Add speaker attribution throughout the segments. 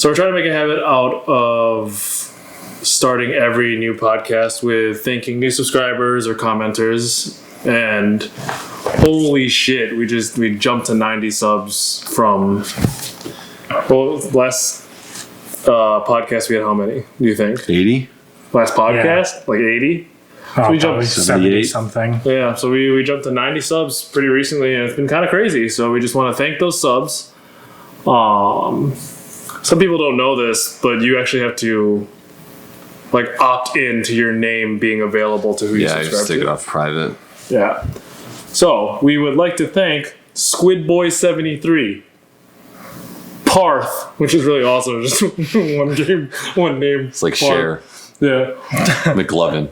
Speaker 1: So we're trying to make a habit out of starting every new podcast with thanking new subscribers or commenters. And holy shit, we jumped to 90 subs from last podcast. We had how many, do you think?
Speaker 2: 80?
Speaker 1: Last podcast? Like 80?
Speaker 3: So we jumped 70 something.
Speaker 1: Yeah, so we jumped to 90 subs pretty recently, and it's been kind of crazy. So we just want to thank those subs. Some people don't know this, but you actually have to opt in to your name being available to who you subscribe to. Yeah,
Speaker 2: just take it off private.
Speaker 1: Yeah. So we would like to thank Squidboy73, Parth, which is really awesome. Just one name.
Speaker 2: It's like
Speaker 1: Parth.
Speaker 2: Cher.
Speaker 1: Yeah.
Speaker 2: McLovin.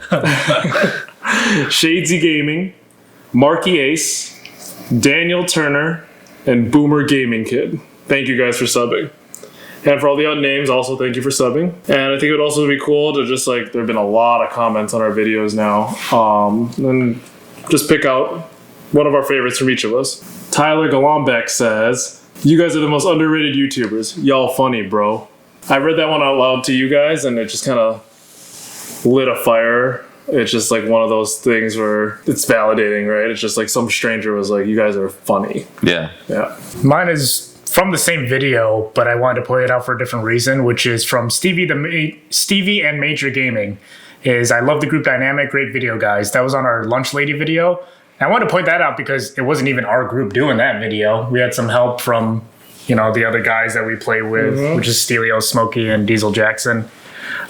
Speaker 1: Shadesy Gaming, Marky Ace, Daniel Turner, and Boomer Gaming Kid. Thank you guys for subbing. And for all the other names, also thank you for subbing. And I think it would also be cool to just there have been a lot of comments on our videos now. And just pick out one of our favorites from each of us. Tyler Golombek says, "You guys are the most underrated YouTubers. Y'all funny, bro." I read that one out loud to you guys, and it just kind of lit a fire. It's just one of those things where it's validating, right? It's just some stranger was like, "You guys are funny."
Speaker 2: Yeah.
Speaker 1: Yeah.
Speaker 3: Mine is from the same video, but I wanted to play it out for a different reason, which is from Stevie and Major Gaming. I love the group dynamic, great video, guys. That was on our Lunch Lady video. And I wanted to point that out because it wasn't even our group doing that video. We had some help from, the other guys that we play with, which is Stelio, Smokey, and Diesel Jackson.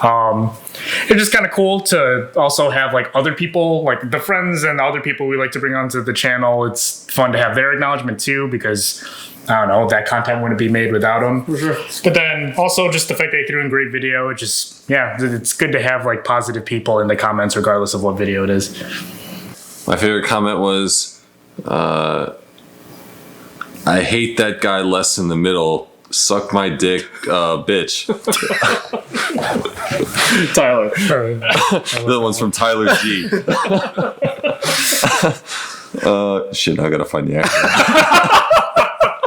Speaker 3: It's just kind of cool to also have other people, the friends and the other people we like to bring onto the channel. It's fun to have their acknowledgement too, because I don't know, that content wouldn't be made without them.
Speaker 1: For sure.
Speaker 3: But then also just the fact they threw in great video, it's good to have positive people in the comments regardless of what video it is.
Speaker 2: My favorite comment was, I hate that guy less in the middle. Suck my dick, bitch.
Speaker 1: Tyler.
Speaker 2: That one's from Tyler G. Shit, now I gotta find the actor.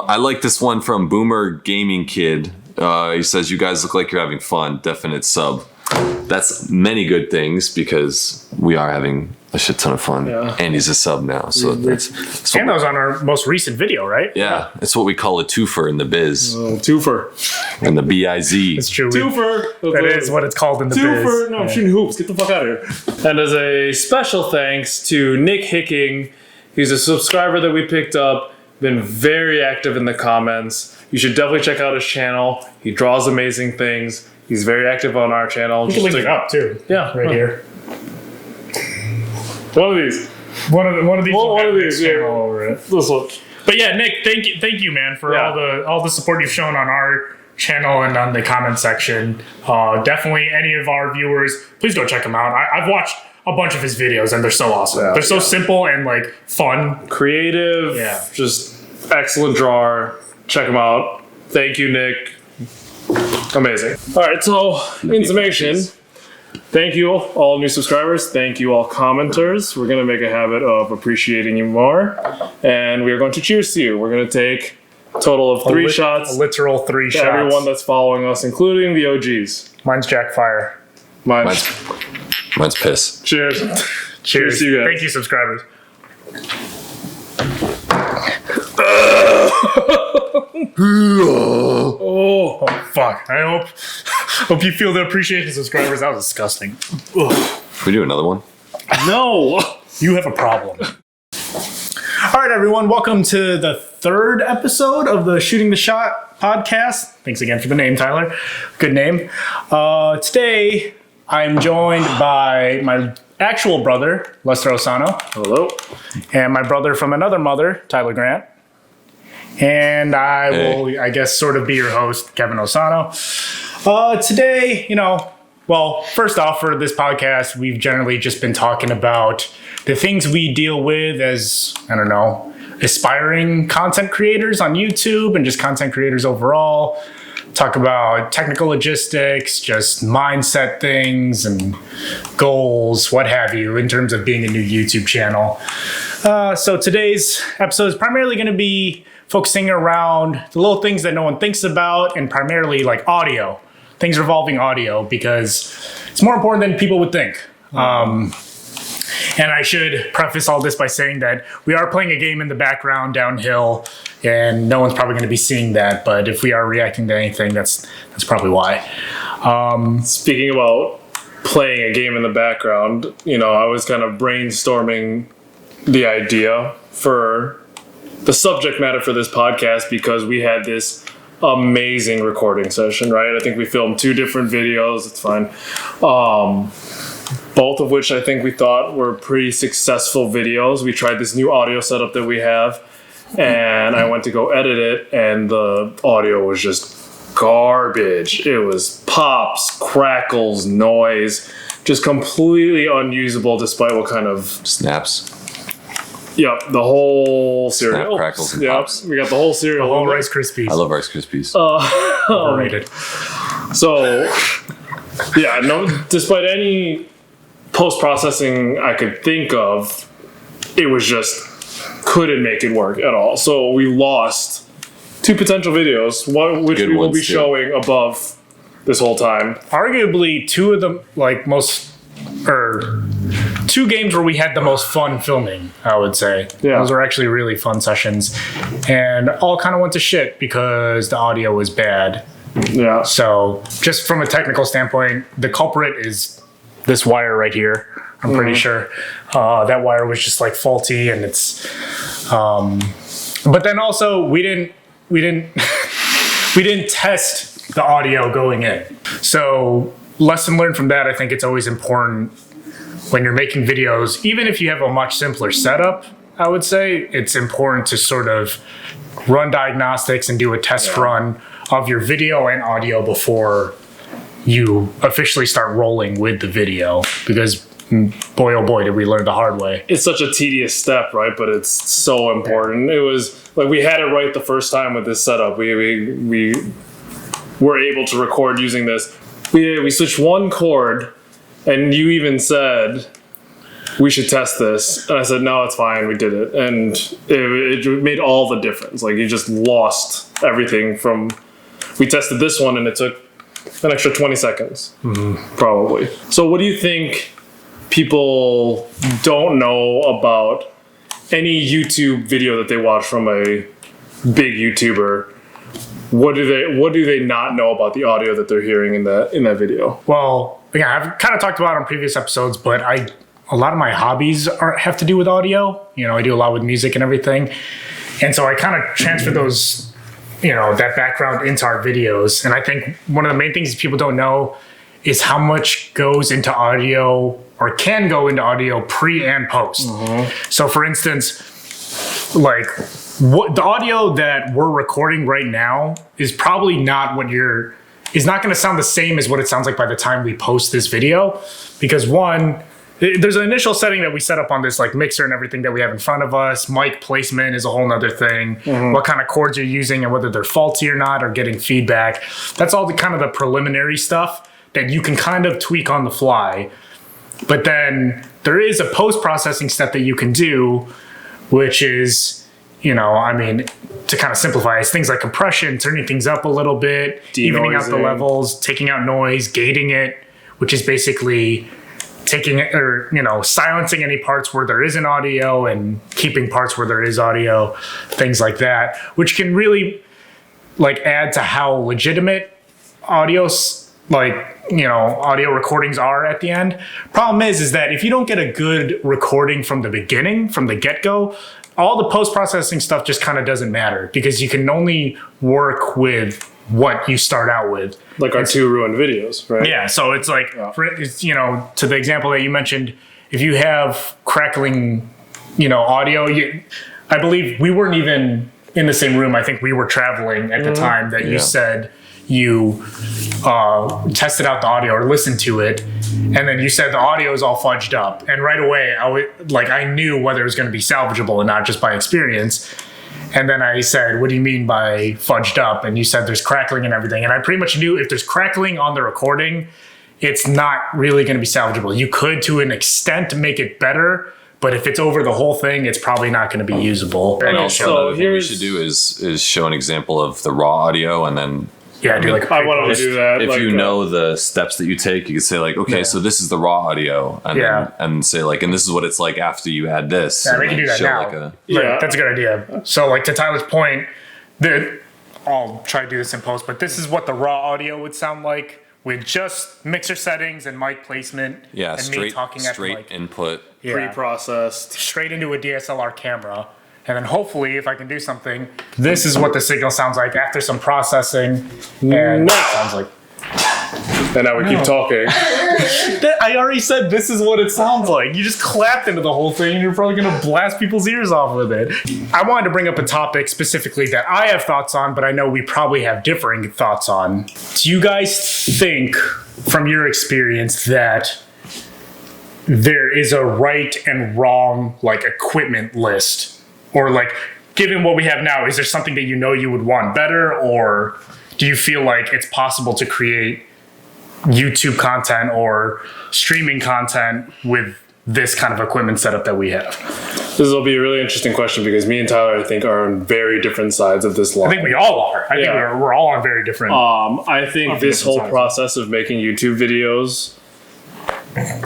Speaker 2: I like this one from Boomer Gaming Kid. He says, "You guys look like you're having fun. Definite sub." That's many good things because we are having a shit ton of fun. Yeah. And he's a sub now. So that's
Speaker 3: and that was on our most recent video, right?
Speaker 2: Yeah. It's what we call a twofer in the biz.
Speaker 1: Twofer.
Speaker 2: In the B-I-Z.
Speaker 3: It's true.
Speaker 1: Twofer.
Speaker 3: That is what it's called in the
Speaker 1: twofer.
Speaker 3: biz.
Speaker 1: No, I'm shooting hoops. Get the fuck out of here. And as a special thanks to Nick Hicking, he's a subscriber that we picked up. Been very active in the comments. You should definitely check out his channel. He draws amazing things. He's very active on our channel.
Speaker 3: You can link it up too.
Speaker 1: Yeah,
Speaker 3: right here.
Speaker 1: One of these.
Speaker 3: One of these.
Speaker 1: One of these. Yeah.
Speaker 3: All over it.
Speaker 1: This one.
Speaker 3: But yeah, Nick, thank you, man, for all the support you've shown on our channel and on the comment section. Definitely, any of our viewers, please go check him out. I've watched a bunch of his videos and they're so awesome. They're so simple and fun,
Speaker 1: creative. Yeah, just excellent drawer. Check him out. Thank you, Nick. Amazing. All right, so in summation, thank you all new subscribers. Thank you all commenters. We're gonna make a habit of appreciating you more, and we are going to cheers to you. We're gonna take a total of 3 shots.
Speaker 3: A literal 3 shots.
Speaker 1: Everyone that's following us, including the OGs.
Speaker 3: Mine's Jack Fire.
Speaker 2: Mine's piss.
Speaker 1: Cheers.
Speaker 3: Cheers
Speaker 1: to you guys.
Speaker 3: Thank you, subscribers. Oh fuck! I hope you feel the appreciation, subscribers. That was disgusting.
Speaker 2: Can we do another one?
Speaker 1: No,
Speaker 3: you have a problem. All right, everyone. Welcome to the 3rd episode of the Shooting the Shot podcast. Thanks again for the name, Tyler. Good name. Today, I'm joined by my actual brother, Lester Osano.
Speaker 1: Hello.
Speaker 3: And my brother from another mother, Tyler Grant. And I will, I guess, sort of be your host, Kevin Osano. Today, first off, for this podcast, we've generally just been talking about the things we deal with as, aspiring content creators on YouTube and just content creators overall. Talk about technical logistics, just mindset things and goals, what have you, in terms of being a new YouTube channel. So today's episode is primarily going to be focusing around the little things that no one thinks about, and primarily like audio, things revolving audio, because it's more important than people would think. And I should preface all this by saying that we are playing a game in the background downhill, and no one's probably going to be seeing that. But if we are reacting to anything, that's probably why.
Speaker 1: Speaking about playing a game in the background, I was kind of brainstorming the idea for the subject matter for this podcast because we had this amazing recording session, right? I think we filmed 2 different videos. It's fine. Both of which I think we thought were pretty successful videos. We tried this new audio setup that we have, and I went to go edit it, and the audio was just garbage. It was pops, crackles, noise, just completely unusable despite what kind of...
Speaker 2: Snaps.
Speaker 1: Yep, the whole cereal.
Speaker 2: Snap, crackles, and
Speaker 1: yep,
Speaker 2: pops.
Speaker 1: we got the whole cereal.
Speaker 3: All Rice Krispies.
Speaker 2: I love Rice Krispies.
Speaker 3: Overrated.
Speaker 1: So, yeah, no. Despite any post-processing I could think of, it was just couldn't make it work at all. So we lost 2 potential videos, one which
Speaker 2: Good
Speaker 1: we will
Speaker 2: ones,
Speaker 1: be
Speaker 2: too.
Speaker 1: showing above this whole time.
Speaker 3: Arguably 2 of the two games where we had the most fun filming, I would say.
Speaker 1: Yeah.
Speaker 3: Those were actually really fun sessions, and all kind of went to shit because the audio was bad.
Speaker 1: Yeah.
Speaker 3: So just from a technical standpoint, the culprit is this wire right here. I'm pretty sure that wire was just like faulty, and it's. But then also we didn't we didn't test the audio going in. So lesson learned from that. I think it's always important when you're making videos, even if you have a much simpler setup. I would say it's important to sort of run diagnostics and do a test run of your video and audio before you officially start rolling with the video, because boy, oh boy, did we learn the hard way.
Speaker 1: It's such a tedious step, right? But it's so important. It was like we had it right the first time with this setup. We were able to record using this. We switched one chord, and you even said we should test this, and I said no, it's fine. We did it, and it made all the difference. Like you just lost everything from. We tested this one, and it took an extra 20 seconds, probably. So what do you think people don't know about any YouTube video that they watch from a big YouTuber? What do they not know about the audio that they're hearing in that video?
Speaker 3: Well, yeah, I've kind of talked about it on previous episodes, but a lot of my hobbies have to do with audio. I do a lot with music and everything, and so I kind of transfer those, that background into our videos. And I think one of the main things people don't know is how much goes into audio or can go into audio pre and post. So for instance, like what the audio that we're recording right now is probably not is not going to sound the same as what it sounds like by the time we post this video, because one, there's an initial setting that we set up on this like mixer and everything that we have in front of us. Mic placement is a whole nother thing. What kind of chords you're using and whether they're faulty or not, or getting feedback. That's all the kind of the preliminary stuff that you can kind of tweak on the fly. But then there is a post-processing step that you can do, which is, to kind of simplify, it's things like compression, turning things up a little bit, evening out the levels, taking out noise, gating it, which is basically taking it or, silencing any parts where there isn't audio and keeping parts where there is audio, things like that, which can really add to how legitimate audio recordings are at the end. Problem is that if you don't get a good recording from the beginning, from the get-go, all the post-processing stuff just kind of doesn't matter, because you can only work with what you start out with.
Speaker 1: Like our 2 ruined videos, right?
Speaker 3: Yeah, so it's like, to the example that you mentioned, if you have crackling, audio, I believe we weren't even in the same room. I think we were traveling at the time that you said you tested out the audio or listened to it, and then you said the audio is all fudged up, and right away I knew whether it was going to be salvageable or not just by experience. And then I said, what do you mean by fudged up? And you said there's crackling and everything, and I pretty much knew if there's crackling on the recording, it's not really going to be salvageable. You could to an extent make it better, But if it's over the whole thing, it's probably not going to be usable.
Speaker 2: And
Speaker 1: Okay,
Speaker 2: also,
Speaker 1: so
Speaker 2: another thing we
Speaker 1: here's-
Speaker 2: should do is show an example of the raw audio, and then
Speaker 3: Yeah, do like
Speaker 1: I wanted to do that.
Speaker 2: if
Speaker 1: like,
Speaker 2: you know the steps that you take, you could say like, okay, so this is the raw audio, and
Speaker 3: Yeah.
Speaker 2: then, and say like, and this is what it's like after you add this.
Speaker 3: Yeah,
Speaker 2: and
Speaker 3: we can
Speaker 2: then
Speaker 3: do that
Speaker 2: show,
Speaker 3: now.
Speaker 2: like, a-
Speaker 1: Yeah.
Speaker 3: Right, that's a good idea. So, like to Tyler's point, I'll try to do this in post, but this is what the raw audio would sound like with just mixer settings and mic placement.
Speaker 2: yeah,
Speaker 3: and me
Speaker 2: straight
Speaker 3: talking at the
Speaker 2: straight
Speaker 3: mic.
Speaker 2: input.
Speaker 3: Yeah.
Speaker 1: pre-processed.
Speaker 3: Straight into a DSLR camera. And then hopefully, if I can do something, this is what the signal sounds like after some processing. And
Speaker 1: No.
Speaker 3: it sounds like.
Speaker 1: And now we keep talking.
Speaker 3: I already said this is what it sounds like. You just clapped into the whole thing and you're probably going to blast people's ears off with it. I wanted to bring up a topic specifically that I have thoughts on, but I know we probably have differing thoughts on. Do you guys think, from your experience, that there is a right and wrong like equipment list? Or like, given what we have now, is there something that you know you would want better? Or do you feel like it's possible to create YouTube content or streaming content with this kind of equipment setup that we have?
Speaker 1: This will be a really interesting question because me and Tyler, I think, are on very different sides of this line.
Speaker 3: I think we all are. I think
Speaker 1: Yeah.
Speaker 3: we're all on very different.
Speaker 1: I think this
Speaker 3: different
Speaker 1: whole
Speaker 3: sizes.
Speaker 1: process of making YouTube videos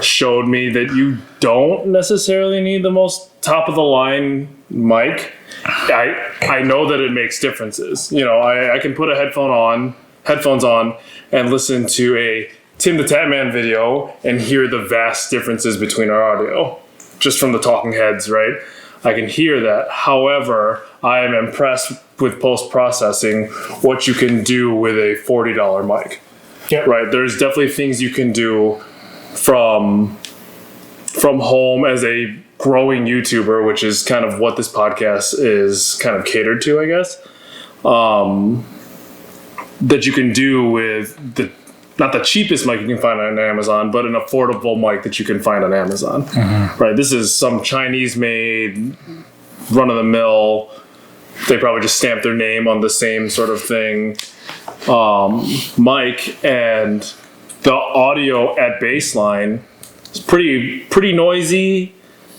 Speaker 1: showed me that you don't necessarily need the most top of the line mic. I know that it makes differences. You know, I can put headphones on and listen to a Tim the Tatman video and hear the vast differences between our audio just from the talking heads, right? I can hear that. However, I am impressed with post-processing what you can do with a $40 mic.
Speaker 3: Yep.
Speaker 1: Right, there's definitely things you can do from home as a growing YouTuber, which is kind of what this podcast is kind of catered to, I guess. That you can do with not the cheapest mic you can find on Amazon, but an affordable mic that you can find on Amazon. Right, this is some Chinese-made, run-of-the-mill. They probably just stamped their name on the same sort of thing. Mic, and the audio at baseline is pretty noisy,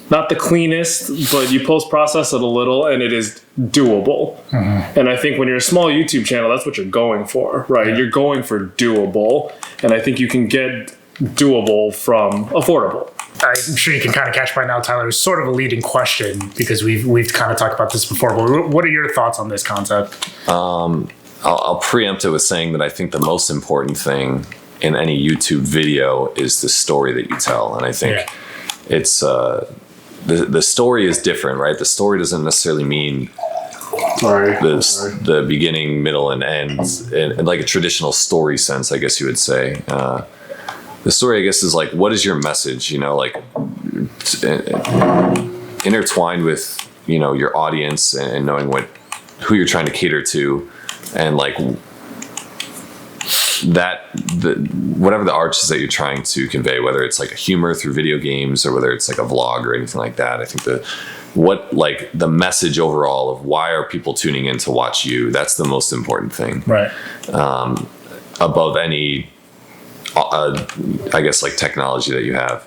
Speaker 1: not the cleanest, but you post-process it a little and it is doable. And I think when you're a small YouTube channel, that's what you're going for, right?
Speaker 3: Yeah.
Speaker 1: You're going for doable, and I think you can get doable from affordable.
Speaker 3: I'm sure you can kind of catch by now, Tyler. It's sort of a leading question because we've kind of talked about this before. But what are your thoughts on this concept?
Speaker 2: I'll preempt it with saying that I think the most important thing in any YouTube video is the story that you tell, and I think
Speaker 3: Yeah.
Speaker 2: it's the story is different, right? The story doesn't necessarily mean
Speaker 1: Sorry.
Speaker 2: the beginning, middle, and end in like a traditional story sense, I guess you would say. The story, I guess, is like, what is your message? You know, like intertwined with, you know, your audience and knowing who you're trying to cater to, and like whatever the arch is that you're trying to convey, whether it's like a humor through video games or whether it's like a vlog or anything like that. I think the message overall of why are people tuning in to watch you, that's the most important thing.
Speaker 3: Right.
Speaker 2: Above any, I guess, like technology that you have.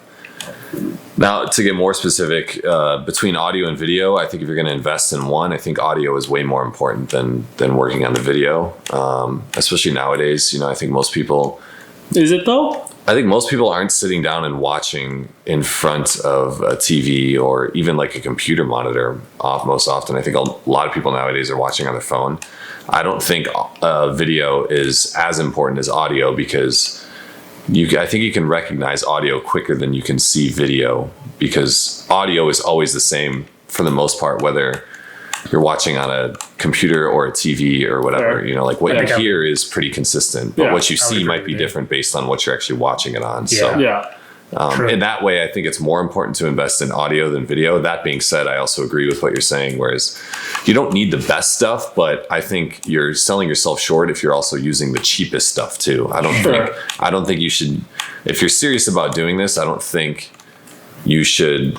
Speaker 2: Now, to get more specific, between audio and video, I think if you're going to invest in one, I think audio is way more important than working on the video, especially nowadays. You know, I think most people aren't sitting down and watching in front of a TV or even like a computer monitor most often. I think a lot of people nowadays are watching on their phone. I don't think video is as important as audio because I think you can recognize audio quicker than you can see video, because audio is always the same for the most part, whether you're watching on a computer or a TV or whatever.
Speaker 1: Sure.
Speaker 2: You know, like what
Speaker 3: I
Speaker 2: you
Speaker 3: think
Speaker 2: hear is pretty consistent, but
Speaker 1: Yeah,
Speaker 2: what you
Speaker 3: I would
Speaker 2: see
Speaker 3: agree
Speaker 2: might be
Speaker 3: with you.
Speaker 2: different based on what you're actually watching it on.
Speaker 3: Yeah.
Speaker 2: So
Speaker 1: Yeah.
Speaker 3: True.
Speaker 2: in that way, I think it's more important to invest in audio than video. That being said, I also agree with what you're saying, whereas you don't need the best stuff, but I think you're selling yourself short if you're also using the cheapest stuff too. I don't think you should, if you're serious about doing this, I don't think you should,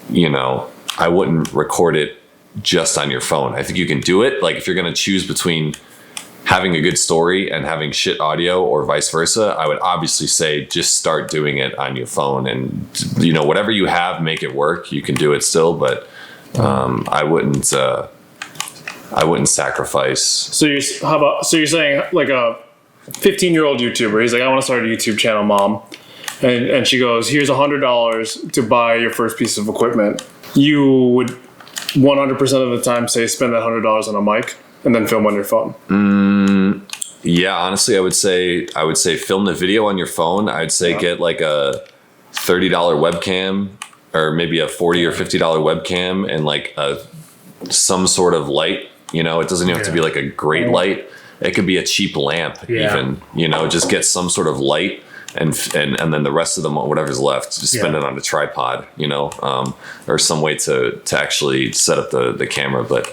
Speaker 2: you know, I wouldn't record it just on your phone. I think you can do it. Like if you're going to choose between having a good story and having shit audio or vice versa, I would obviously say just start doing it on your phone, and whatever you have, make it work. You can do it still, but I wouldn't sacrifice.
Speaker 1: So you're saying like a 15-year-old YouTuber, he's like, I want to start a YouTube channel, mom. And she goes, here's $100 to buy your first piece of equipment. You would 100% of the time say spend that $100 on a mic and then film on your phone.
Speaker 2: Yeah, honestly, I would say film the video on your phone. I'd say get like a $30 webcam, or maybe a $40 or $50 webcam, and like some sort of light. It doesn't even have to be like a great light. It could be a cheap lamp, even. Just get some sort of light. And then the rest of them, whatever's left, just spend it on a tripod, or some way to actually set up the camera. But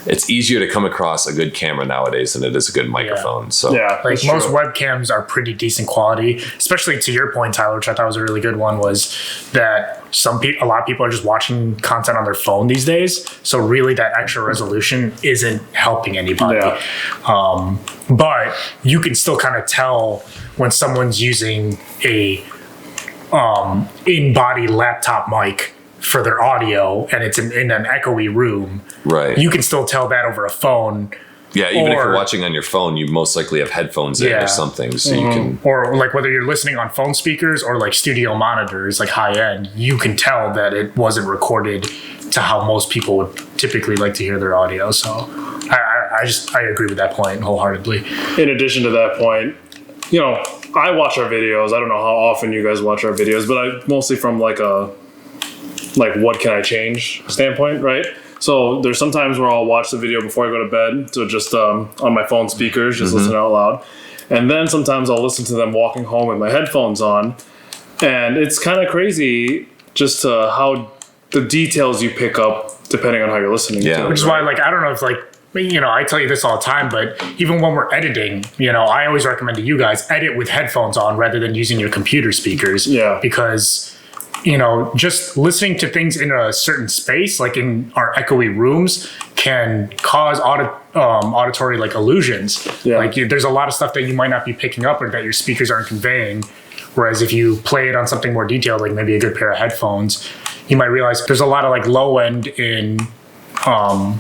Speaker 2: it's easier to come across a good camera nowadays than it is a good microphone. So
Speaker 3: like most webcams are pretty decent quality, especially to your point, Tyler, which I thought was a really good one, was that a lot of people are just watching content on their phone these days. So really that extra resolution isn't helping anybody. But you can still kind of tell when someone's using a in-body laptop mic for their audio and it's in an echoey room. Right. You can still tell that over a phone.
Speaker 2: Yeah, even if you're watching on your phone, you most likely have headphones in or something, so you can.
Speaker 3: Or like whether you're listening on phone speakers or like studio monitors, like high end, you can tell that it wasn't recorded to how most people would typically like to hear their audio. So I agree with that point wholeheartedly.
Speaker 1: In addition to that point, I watch our videos. I don't know how often you guys watch our videos, but I mostly from like what can I change standpoint, right? So there's sometimes where I'll watch the video before I go to bed, so just on my phone speakers, just listen out loud. And then sometimes I'll listen to them walking home with my headphones on. And it's kind of crazy just how the details you pick up depending on how you're listening to it.
Speaker 3: Which is why, I don't know if I tell you this all the time, but even when we're editing, I always recommend to you guys, edit with headphones on rather than using your computer speakers. Yeah. Because just listening to things in a certain space, like in our echoey rooms, can cause auditory illusions. Yeah. Like there's a lot of stuff that you might not be picking up or that your speakers aren't conveying. Whereas if you play it on something more detailed, like maybe a good pair of headphones, you might realize there's a lot of low end in the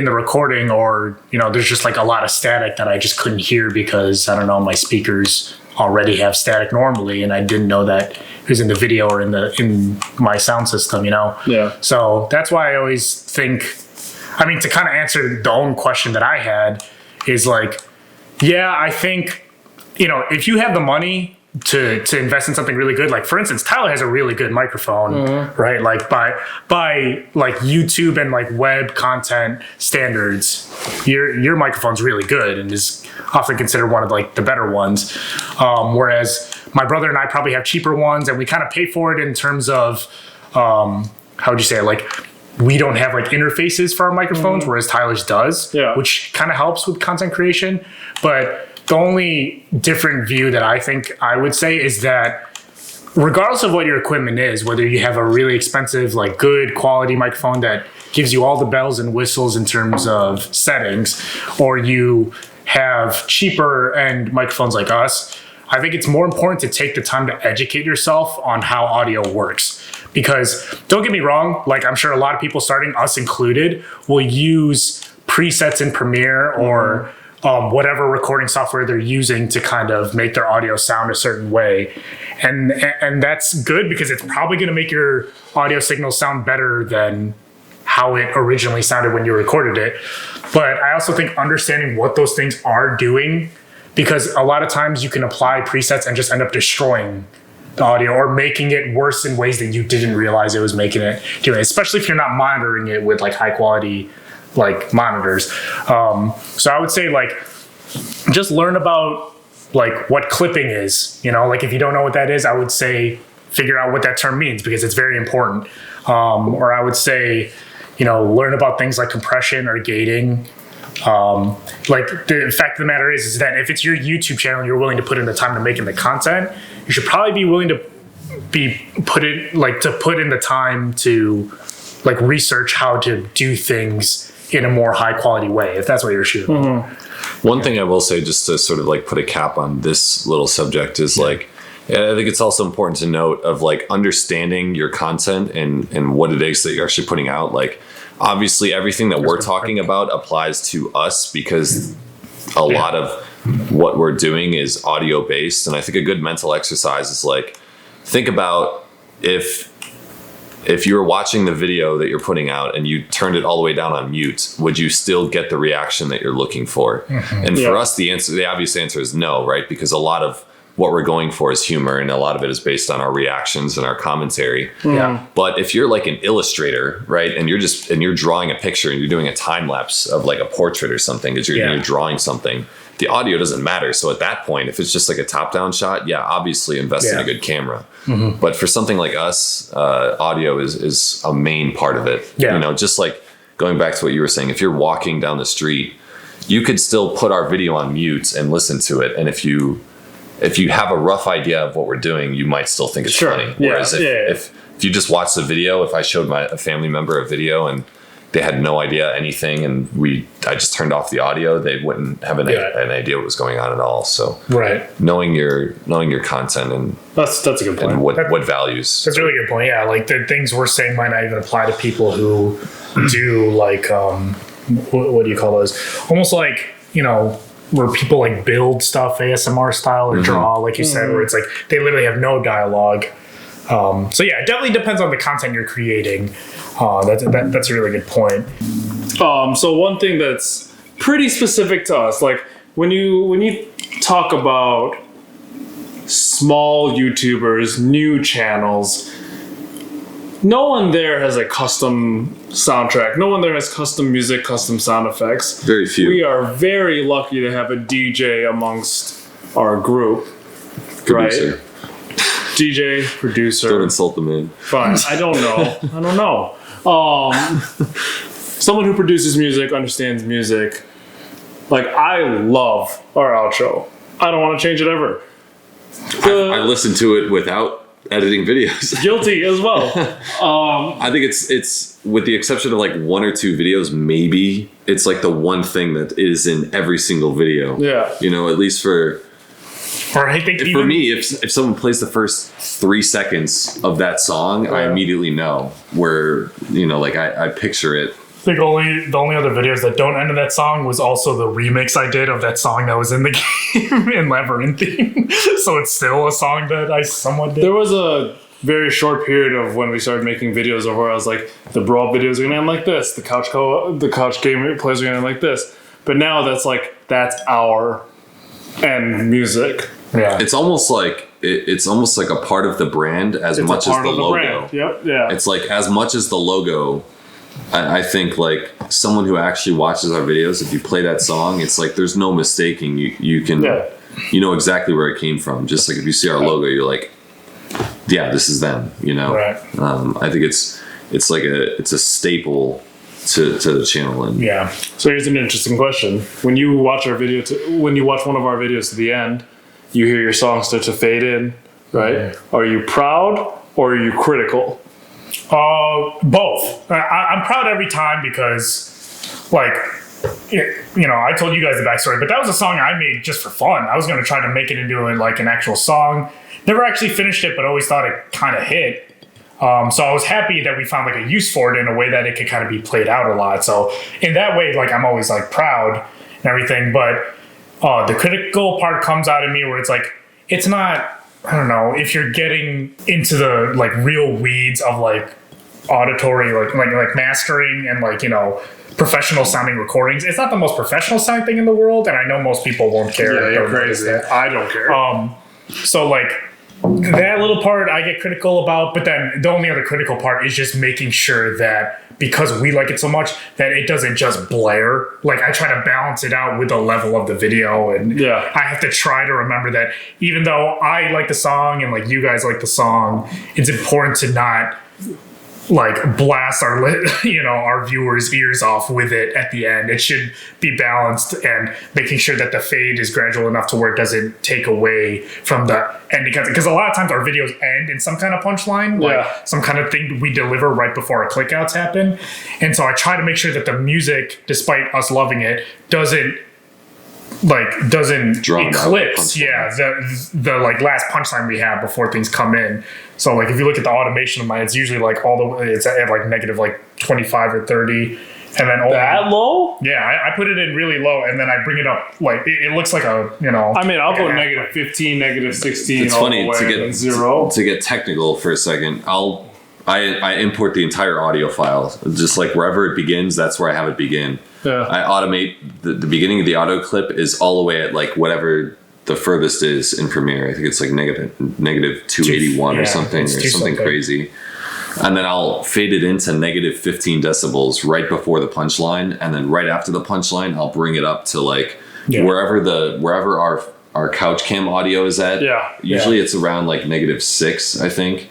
Speaker 3: recording, or there's just a lot of static that I just couldn't hear because I don't know, my speakers already have static normally, and I didn't know that it was in the video or in my sound system, Yeah. So that's why I always think, to kind of answer the own question that I had is I think, if you have the money to invest in something really good, for instance, Tyler has a really good microphone, right? By YouTube and web content standards, your microphone's really good and is often considered one of the better ones. Whereas my brother and I probably have cheaper ones, and we kind of pay for it in terms of how would you say it? We don't have interfaces for our microphones, whereas Tyler's does, which kind of helps with content creation. But the only different view that I think I would say is that regardless of what your equipment is, whether you have a really expensive, good quality microphone that gives you all the bells and whistles in terms of settings, or you have cheaper end microphones like us, I think it's more important to take the time to educate yourself on how audio works. Because don't get me wrong, I'm sure a lot of people, starting us included, will use presets in Premiere or whatever recording software they're using to kind of make their audio sound a certain way. And that's good because it's probably going to make your audio signal sound better than how it originally sounded when you recorded it. But I also think understanding what those things are doing, because a lot of times you can apply presets and just end up destroying the audio or making it worse in ways that you didn't realize it was making it doing, especially if you're not monitoring it with high quality monitors. So I would say just learn about what clipping is, if you don't know what that is, I would say figure out what that term means because it's very important. Or I would say, learn about things like compression or gating. The fact of the matter is that if it's your YouTube channel and you're willing to put in the time to making the content, you should probably be willing to put in the time to research how to do things in a more high quality way, if that's what you're shooting.
Speaker 2: One thing I will say, just to sort of like put a cap on this little subject, is like, I think it's also important to note of like understanding your content and what it is that you're actually putting out. Like, obviously everything that we're talking about applies to us because a lot of what we're doing is audio based. And I think a good mental exercise is like, think about if you were watching the video that you're putting out and you turned it all the way down on mute, would you still get the reaction that you're looking for? And for us, the obvious answer is no, right? Because a lot of what we're going for is humor, and a lot of it is based on our reactions and our commentary. But if you're like an illustrator, right, and you're drawing a picture and you're doing a time lapse of like a portrait or something, because you're drawing something, the audio doesn't matter. So at that point, if it's just like a top-down shot, obviously invest in a good camera. But for something like us, audio is a main part of it. You know, just like going back to what you were saying, if you're walking down the street, you could still put our video on mute and listen to it. And if you have a rough idea of what we're doing, you might still think it's funny. Whereas if you just watch the video, if I showed a family member a video and they had no idea anything, and I just turned off the audio, they wouldn't have an idea what was going on at all. So knowing your content and
Speaker 1: that's a good point.
Speaker 2: And what values.
Speaker 3: That's a really good point. Yeah, like the things we're saying might not even apply to people who do like what do you call those? Almost like, you know, where people like build stuff ASMR style or draw, like you said, where it's like they literally have no dialogue. So yeah, it definitely depends on the content you're creating. That's a really good point.
Speaker 1: So one thing that's pretty specific to us, like when you talk about small YouTubers, new channels, no one there has a custom soundtrack. No one there has custom music, custom sound effects.
Speaker 2: Very few.
Speaker 1: We are very lucky to have a DJ amongst our group,
Speaker 2: Producer.
Speaker 1: right? DJ, producer.
Speaker 2: Don't insult the man.
Speaker 1: Fine. I don't know. Someone who produces music, understands music. Like, I love our outro. I don't want to change it ever.
Speaker 2: I listen to it without editing videos.
Speaker 1: Guilty as well.
Speaker 2: I think it's with the exception of like one or two videos, maybe it's like the one thing that is in every single video.
Speaker 1: Yeah.
Speaker 2: You know, at least for
Speaker 3: I think
Speaker 2: for me, if someone plays the first 3 seconds of that song, I immediately know where, you know, like I picture it.
Speaker 3: I think the only other videos that don't end in that song was also the remix I did of that song that was in the game in Labyrinthine. So it's still a song that I somewhat did.
Speaker 1: There was a very short period of when we started making videos of where I was like, the Brawl videos are gonna end like this, the couch game plays are gonna end like this. But now that's our end music.
Speaker 3: Yeah.
Speaker 2: It's almost like a part of the brand as much as the logo.
Speaker 1: Brand. Yep. Yeah.
Speaker 2: It's like as much as the logo. I think like someone who actually watches our videos, if you play that song, it's like there's no mistaking. You can you know exactly where it came from. Just like if you see our logo, you're like, yeah, this is them. You know.
Speaker 3: Right.
Speaker 2: I think it's a staple to the channel. And
Speaker 1: So here's an interesting question: when you watch one of our videos to the end, you hear your song start to fade in, right? Are you proud or are you critical?
Speaker 3: Both. I'm proud every time because, like, you know, I told you guys the backstory, but that was a song I made just for fun. I was going to try to make it into like an actual song. Never actually finished it, but always thought it kind of hit. So I was happy that we found like a use for it in a way that it could kind of be played out a lot. So in that way, like I'm always like proud and everything, but the critical part comes out of me where it's like, it's not, I don't know, if you're getting into the like real weeds of like auditory, like mastering and like, you know, professional sounding recordings. It's not the most professional sounding thing in the world, and I know most people won't care.
Speaker 1: Yeah, you're crazy. I don't care.
Speaker 3: So like that little part I get critical about, but then the only other critical part is just making sure that because we like it so much that it doesn't just blare. Like I try to balance it out with the level of the video, and I have to try to remember that even though I like the song and like you guys like the song, it's important to not like blast our our viewers' ears off with it at the end. It should be balanced and making sure that the fade is gradual enough to where it doesn't take away from the ending content. Because a lot of times our videos end in some kind of punchline, like some kind of thing we deliver right before our clickouts happen. And so I try to make sure that the music, despite us loving it, doesn't
Speaker 2: Drown out
Speaker 3: eclipse
Speaker 2: the
Speaker 3: the like last punchline we have before things come in. So like if you look at the automation of mine, it's usually like all the way, it's at like negative like 25 or 30, and then only,
Speaker 1: That low?
Speaker 3: yeah, I put it in really low, and then I bring it up like it looks like a
Speaker 1: I mean, I'll go negative 15, negative 16.
Speaker 2: It's
Speaker 1: all
Speaker 2: funny
Speaker 1: the way,
Speaker 2: to
Speaker 1: and
Speaker 2: get
Speaker 1: then 0.
Speaker 2: to get technical for a second. I import the entire audio file, just like wherever it begins. That's where I have it begin.
Speaker 1: Yeah.
Speaker 2: I automate the beginning of the audio clip is all the way at like whatever the furthest is in Premiere. I think it's like negative 281 or
Speaker 3: Yeah,
Speaker 2: something,
Speaker 3: it's
Speaker 2: or
Speaker 3: two
Speaker 2: something
Speaker 3: something.
Speaker 2: crazy. And then I'll fade it into negative 15 decibels right before the punchline, and then right after the punchline, I'll bring it up to like wherever our couch cam audio is at.
Speaker 1: Yeah.
Speaker 2: Usually it's around like negative 6, I think.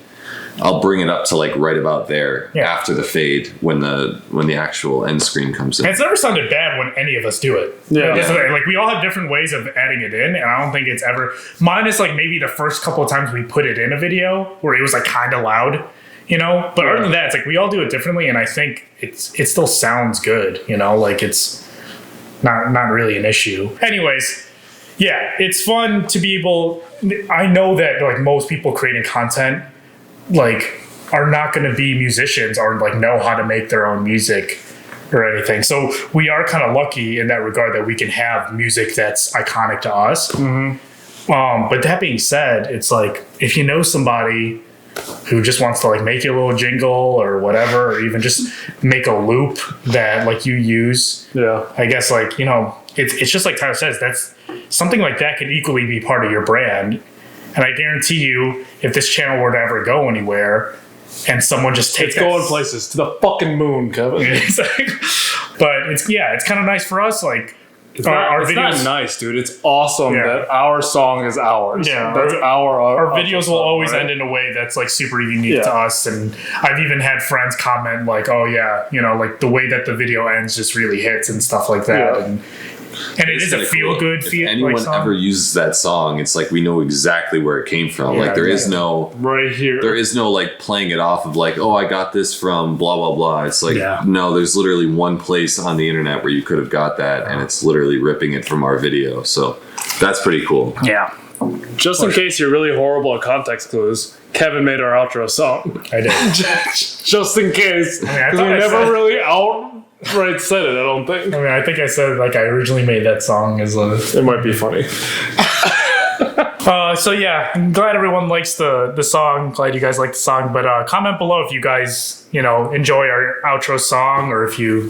Speaker 2: I'll bring it up to like right about there after the fade when the actual end screen comes in.
Speaker 3: And it's never sounded bad when any of us do it.
Speaker 1: Yeah.
Speaker 3: So, like we all have different ways of adding it in, and I don't think it's ever minus like maybe the first couple of times we put it in a video where it was like kind of loud, But other than that, it's like we all do it differently, and I think it still sounds good, Like it's not really an issue. Anyways, yeah, it's fun to be able. I know that like most people creating content like are not going to be musicians or like know how to make their own music or anything. So we are kind of lucky in that regard that we can have music that's iconic to us. But that being said, it's like if you know somebody who just wants to like make you a little jingle or whatever, or even just make a loop that like you use.
Speaker 1: Yeah.
Speaker 3: I guess like, it's just like Tyler says, that's something like that can equally be part of your brand. And I guarantee you, if this channel were to ever go anywhere and someone just takes
Speaker 1: It's going places to the fucking moon, Kevin.
Speaker 3: But it's kind of nice for us. Like our
Speaker 1: It's
Speaker 3: videos,
Speaker 1: not nice, dude. It's awesome
Speaker 3: Yeah.
Speaker 1: that our song is ours.
Speaker 3: Yeah.
Speaker 1: That's
Speaker 3: our
Speaker 1: our
Speaker 3: videos will
Speaker 1: song,
Speaker 3: always
Speaker 1: right?
Speaker 3: end in a way that's like super unique
Speaker 1: Yeah.
Speaker 3: to us. And I've even had friends comment like, "Oh yeah, like the way that the video ends just really hits and stuff like that."
Speaker 1: Yeah.
Speaker 3: And it is a
Speaker 2: kinda
Speaker 3: feel
Speaker 2: cool.
Speaker 3: good
Speaker 2: If
Speaker 3: feel.
Speaker 2: anyone
Speaker 3: like, song.
Speaker 2: ever uses that song, it's like we know exactly where it came from.
Speaker 3: Yeah,
Speaker 2: like there is
Speaker 3: yeah.
Speaker 2: no
Speaker 1: Right here.
Speaker 2: there is no like playing it off of like, oh, I got this from blah blah blah. It's like
Speaker 3: Yeah.
Speaker 2: no, there's literally one place on the internet where you could have got that, and it's literally ripping it from our video. So that's pretty cool.
Speaker 3: Yeah,
Speaker 1: Just in case you're really horrible at context clues, Kevin made our outro song.
Speaker 3: I did.
Speaker 1: Just in case.
Speaker 3: I
Speaker 1: 'Cause
Speaker 3: thought
Speaker 1: we
Speaker 3: I
Speaker 1: never
Speaker 3: said-
Speaker 1: really outright said it, I don't think.
Speaker 3: I think I said like I originally made that song as a.
Speaker 1: It might be funny.
Speaker 3: So yeah, I'm glad everyone likes the song. Glad you guys like the song. But comment below if you guys enjoy our outro song or if you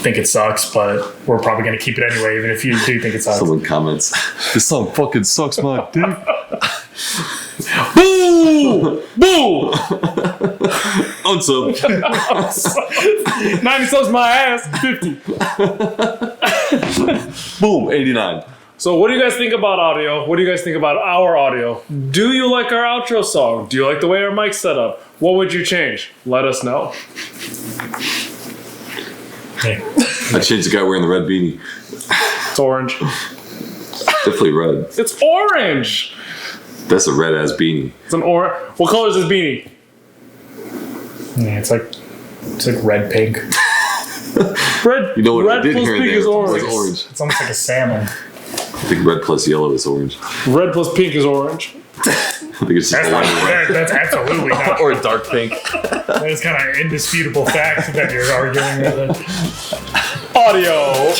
Speaker 3: think it sucks. But we're probably gonna keep it anyway, even if you do think it sucks.
Speaker 2: Someone comments, "This song fucking sucks, my dick."
Speaker 1: Boo! Boo!
Speaker 2: Unsub.
Speaker 1: 90 subs my ass, 50.
Speaker 2: Boom. 89.
Speaker 1: So what do you guys think about audio? What do you guys think about our audio? Do you like our outro song? Do you like the way our mic's set up? What would you change? Let us know.
Speaker 2: I changed the guy wearing the red beanie.
Speaker 1: It's orange.
Speaker 2: Definitely red.
Speaker 1: It's orange!
Speaker 2: That's a red ass beanie.
Speaker 1: It's an orange. What color is this beanie?
Speaker 3: Yeah, it's like red pink.
Speaker 1: Red.
Speaker 2: You know what
Speaker 1: red
Speaker 2: I did
Speaker 1: plus
Speaker 2: here
Speaker 1: pink
Speaker 2: and there
Speaker 1: is orange.
Speaker 2: was orange.
Speaker 3: It's almost like a salmon.
Speaker 2: I think red plus yellow is orange.
Speaker 1: Red plus pink is orange.
Speaker 2: I think it's just
Speaker 3: That's,
Speaker 2: a line of red.
Speaker 3: that's absolutely not.
Speaker 2: Or dark pink.
Speaker 3: That is kind of indisputable fact that you're arguing with it.
Speaker 1: Audio.